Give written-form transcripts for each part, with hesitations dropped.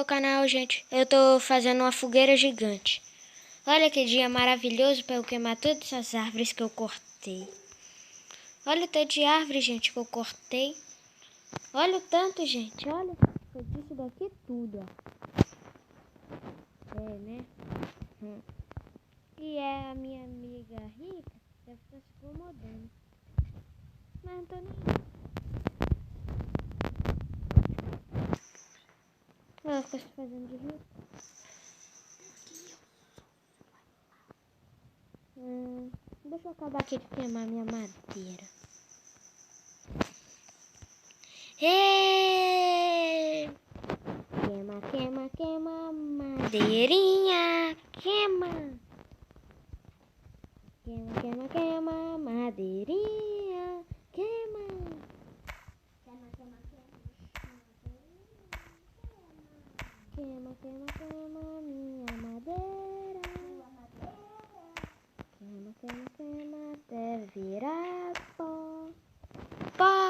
meu canal, gente. Eu tô fazendo uma fogueira gigante. Olha que dia maravilhoso para eu queimar todas essas árvores que eu cortei. Olha o tanto de árvore, gente, que eu cortei. Olha o tanto, gente. Olha, foi disso daqui tudo, ó. É, né? E é a minha amiga rica, deve estar se incomodando. Mas não tô nem aí. Ela fica se fazendo de rico. Deixa eu acabar aqui de queimar minha madeira. Êêêê! Queima, queima, queima, madeirinha, queima. Queima, queima, queima, madeirinha, queima. Queima, queima, queima. Queima, queima, queima, minha madeira. Queima, queima, queima, até virar pó. Pó.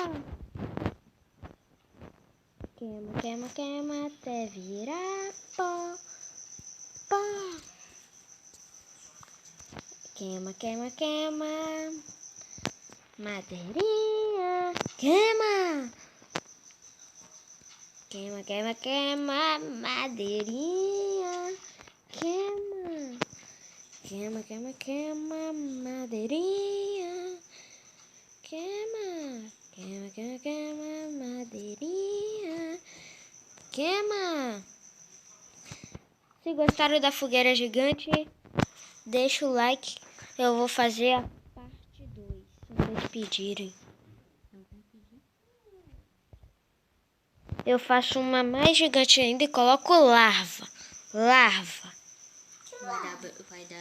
Queima, queima, queima, até virar pó. Pó. Queima, queima, queima, madeirinha, queima. Queima, queima, queima, madeirinha, queima. Queima, queima, queima, madeirinha, queima. Queima, queima, queima, madeirinha, queima. Se gostaram da fogueira gigante, deixa o like. Eu vou fazer a parte 2, se vocês pedirem. Eu faço uma mais gigante ainda e coloco larva. Larva. Vai dar